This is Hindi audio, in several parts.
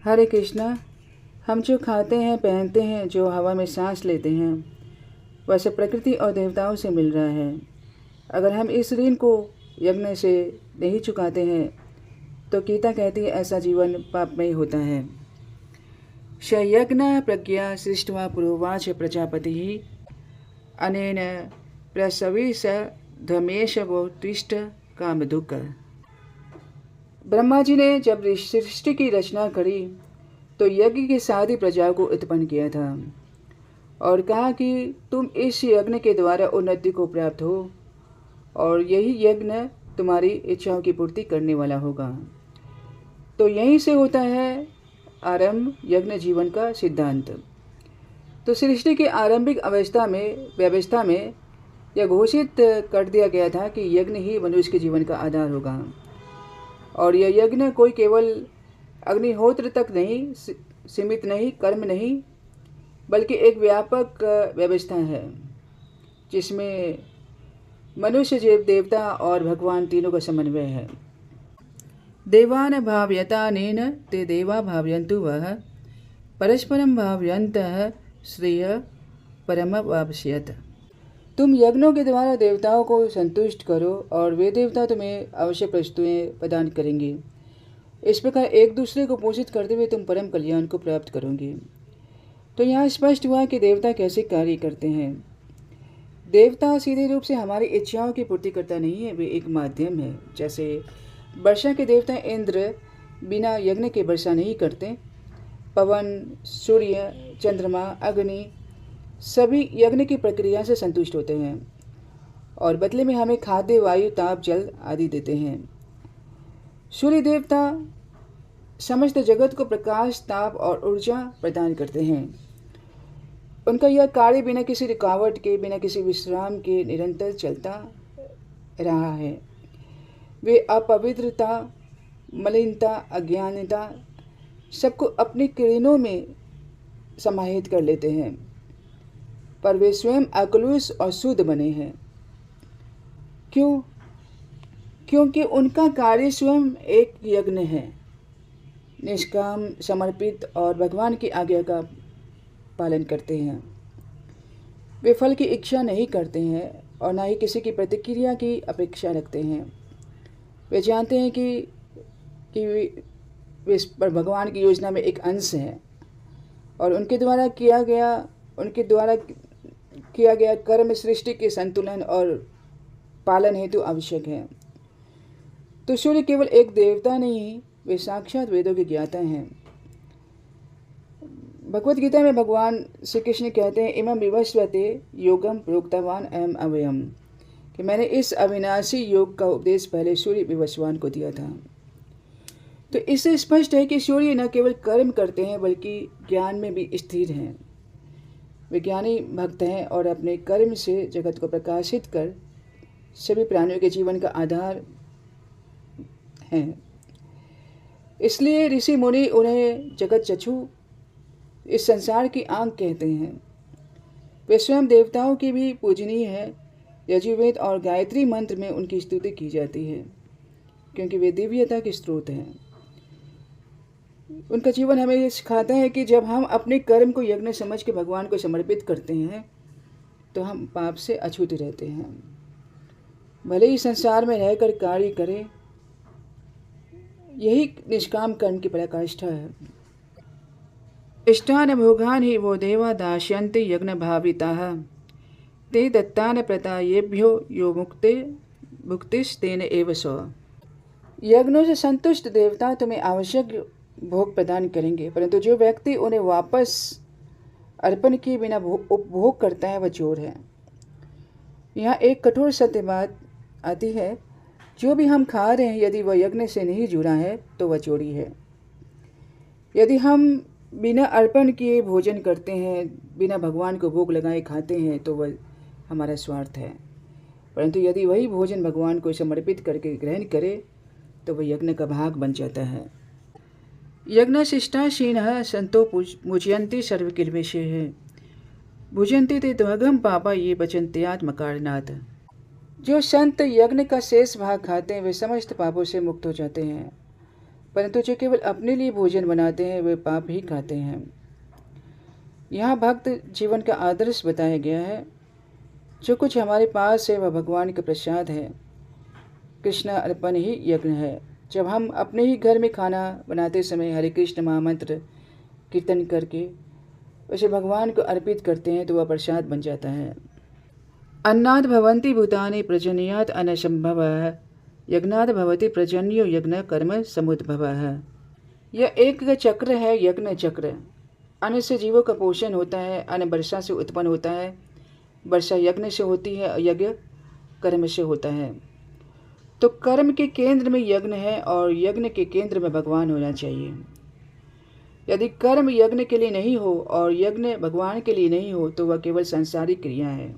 हरे कृष्णा। हम जो खाते हैं, पहनते हैं, जो हवा में सांस लेते हैं, वह सब प्रकृति और देवताओं से मिल रहा है। अगर हम इस ऋण को यज्ञ से नहीं चुकाते हैं तो गीता कहती है ऐसा जीवन पापमय होता है। शयज्ञ प्रज्ञा सृष्ट्वा पुरोवाच प्रजापति अनेन प्रसविश धमेश वोत्तिष्ठ कामदुःख। ब्रह्मा जी ने जब सृष्टि की रचना करी तो यज्ञ के साथ ही प्रजा को उत्पन्न किया था और कहा कि तुम इस यज्ञ के द्वारा उन्नति को प्राप्त हो और यही यज्ञ तुम्हारी इच्छाओं की पूर्ति करने वाला होगा। तो यहीं से होता है आरंभ यज्ञ जीवन का सिद्धांत। तो सृष्टि की आरंभिक व्यवस्था में यह घोषित कर दिया गया था कि यज्ञ ही मनुष्य के जीवन का आधार होगा और यह यज्ञ कोई केवल अग्निहोत्र तक नहीं सीमित नहीं, कर्म नहीं, बल्कि एक व्यापक व्यवस्था है जिसमें मनुष्य, जीव, देवता और भगवान तीनों का समन्वय है। देवान भाव्यतानेन ते देवा भावयन्तु वः परस्परम भावयन्तः श्रेय परमवाप्स्यत्। तुम यज्ञों के द्वारा देवताओं को संतुष्ट करो और वे देवता तुम्हें आवश्यक वस्तुएं प्रदान करेंगे। इस प्रकार एक दूसरे को पोषित करते हुए तुम परम कल्याण को प्राप्त करोगे। तो यहाँ स्पष्ट हुआ कि देवता कैसे कार्य करते हैं। देवता सीधे रूप से हमारी इच्छाओं की पूर्ति करता नहीं है, वे एक माध्यम है। जैसे वर्षा के देवता इंद्र बिना यज्ञ के वर्षा नहीं करते। पवन, सूर्य, चंद्रमा, अग्नि सभी यज्ञ की प्रक्रिया से संतुष्ट होते हैं और बदले में हमें खाद्य, वायु, ताप, जल आदि देते हैं। सूर्य देवता समस्त जगत को प्रकाश, ताप और ऊर्जा प्रदान करते हैं। उनका यह कार्य बिना किसी रुकावट के, बिना किसी विश्राम के निरंतर चलता रहा है। वे अपवित्रता, मलिनता, अज्ञानता सबको अपनी किरणों में समाहित कर लेते हैं, पर वे स्वयं अकलुष और शुद्ध बने हैं। क्यों? क्योंकि उनका कार्य स्वयं एक यज्ञ है, निष्काम, समर्पित और भगवान की आज्ञा का पालन करते हैं। वे फल की इच्छा नहीं करते हैं और ना ही किसी की प्रतिक्रिया की अपेक्षा रखते हैं। वे जानते हैं कि वे भगवान की योजना में एक अंश है और उनके द्वारा किया गया कर्म सृष्टि के संतुलन और पालन हेतु आवश्यक है। तो सूर्य केवल एक देवता नहीं, वे साक्षात वेदों के ज्ञाता हैं। भगवत गीता में भगवान श्री कृष्ण कहते हैं, इमं विवस्वते योगम प्रोक्तवान अहम अव्ययम, कि मैंने इस अविनाशी योग का उपदेश पहले सूर्य विवस्वान को दिया था। तो इससे स्पष्ट है कि सूर्य न केवल कर्म करते हैं बल्कि ज्ञान में भी स्थिर हैं। वे ज्ञानी भक्त हैं और अपने कर्म से जगत को प्रकाशित कर सभी प्राणियों के जीवन का आधार हैं। इसलिए ऋषि मुनि उन्हें जगत चक्षु, इस संसार की आंख कहते हैं। वे स्वयं देवताओं की भी पूजनीय है। यजुर्वेद और गायत्री मंत्र में उनकी स्तुति की जाती है क्योंकि वे दिव्यता के स्रोत हैं। उनका जीवन हमें ये सिखाता है कि जब हम अपने कर्म को यज्ञ समझ के भगवान को समर्पित करते हैं तो हम पाप से अछूते रहते हैं। भले ही संसार में रहकर कार्य करें, यही निष्काम कर्म की पराकाष्ठा है। इष्टान भोगान ही वो देवा दास्यन्ते यज्ञ भाविताः ते दत्तान प्रतायेभ्यो यो मुक्तिस्तेन एव सः। यज्ञों से संतुष्ट देवता तुम्हें आवश्यक भोग प्रदान करेंगे, परंतु जो व्यक्ति उन्हें वापस अर्पण किए बिना उपभोग करता है वह चोर है। यहाँ एक कठोर सत्य बात आती है, जो भी हम खा रहे हैं यदि वह यज्ञ से नहीं जुड़ा है तो वह चोरी है। यदि हम बिना अर्पण किए भोजन करते हैं, बिना भगवान को भोग लगाए खाते हैं तो वह हमारा स्वार्थ है, परंतु यदि वही भोजन भगवान को समर्पित करके ग्रहण करे तो वह यज्ञ का भाग बन जाता है। यज्ञशिष्टाशीनः संतो मुच्यन्ते सर्वकिल्बिषैः भुजन्ते ते त्वगम पापा ये बचन्ते आत्मकारणात्। जो संत यज्ञ का शेष भाग खाते हैं वे समस्त पापों से मुक्त हो जाते हैं। परंतु जो केवल अपने लिए भोजन बनाते हैं वे पाप ही खाते हैं। यहाँ भक्त जीवन का आदर्श बताया गया है। जो कुछ हमारे पास है वह भगवान का प्रसाद है। कृष्ण अर्पण ही यज्ञ है। जब हम अपने ही घर में खाना बनाते समय हरे कृष्ण महामंत्र कीर्तन करके उसे भगवान को अर्पित करते हैं तो वह प्रसाद बन जाता है। अन्नाद भवन्ति भूतानि प्रजनयात् अनसंभवः यज्ञात् भवति प्रजन्यो यज्ञ कर्म समुद्भवः। यह एक चक्र है, यज्ञ चक्र। अन्न से जीवों का पोषण होता है, अन्न वर्षा से उत्पन्न होता है, वर्षा यज्ञ से होती है, यज्ञ कर्म से होता है। तो कर्म के केंद्र में यज्ञ है और यज्ञ के केंद्र में भगवान होना चाहिए। यदि कर्म यज्ञ के लिए नहीं हो और यज्ञ भगवान के लिए नहीं हो तो वह केवल सांसारिक क्रिया है।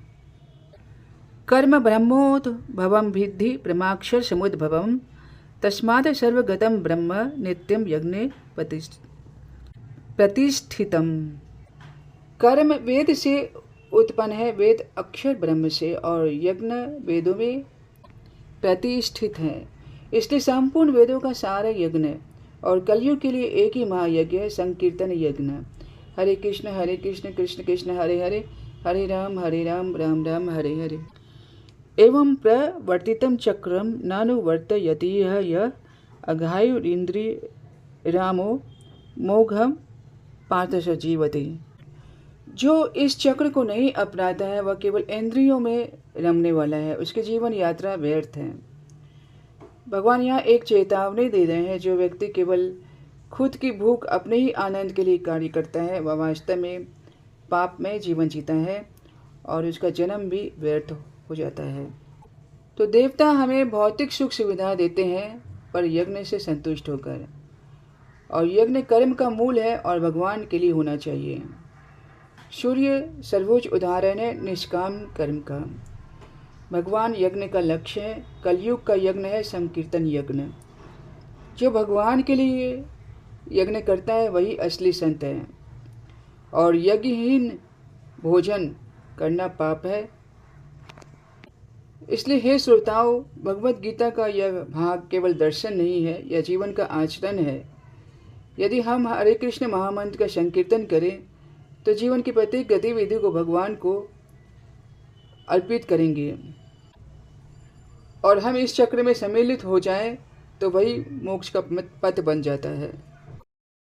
कर्म ब्रह्मोत भवम भिद्धि ब्रह्माक्षर समुद्भवम तस्मात् सर्वगतम ब्रह्म नित्यम यज्ञे प्रतिष्ठितम। कर्म वेद से उत्पन्न है, वेद अक्षर ब्रह्म से और यज्ञ वेदों में प्रतिष्ठित है। इसलिए संपूर्ण वेदों का सारा यज्ञ और कलयुग के लिए एक ही महायज्ञ है, संकीर्तन यज्ञ। हरे कृष्ण कृष्ण कृष्ण हरे हरे, हरे राम राम राम हरे हरे। एवं प्रवर्तितं चक्रम नानुवर्तयति यः अघायुरिन्द्रिय रामो मोघम पार्थ जीवति। जो इस चक्र को नहीं अपनाता है वह केवल इंद्रियों में रमने वाला है, उसकी जीवन यात्रा व्यर्थ है। भगवान यहाँ एक चेतावनी दे रहे हैं। जो व्यक्ति केवल खुद की भूख अपने ही आनंद के लिए कार्य करता है वह वास्तव में पाप में जीवन जीता है और उसका जन्म भी व्यर्थ हो जाता है। तो देवता हमें भौतिक सुख सुविधा देते हैं पर यज्ञ से संतुष्ट होकर, और यज्ञ कर्म का मूल है और भगवान के लिए होना चाहिए। सूर्य सर्वोच्च उदाहरण है निष्काम कर्म का। भगवान यज्ञ का लक्ष्य है। कलयुग का यज्ञ है संकीर्तन यज्ञ। जो भगवान के लिए यज्ञ करता है वही असली संत है, और यज्ञहीन भोजन करना पाप है। इसलिए हे श्रोताओं, भगवत गीता का यह भाग केवल दर्शन नहीं है, यह जीवन का आचरण है। यदि हम हरे कृष्ण महामंत्र का संकीर्तन करें तो जीवन की प्रत्येक गतिविधि को भगवान को अर्पित करेंगे और हम इस चक्र में सम्मिलित हो जाएं तो वही मोक्ष का पथ बन जाता है।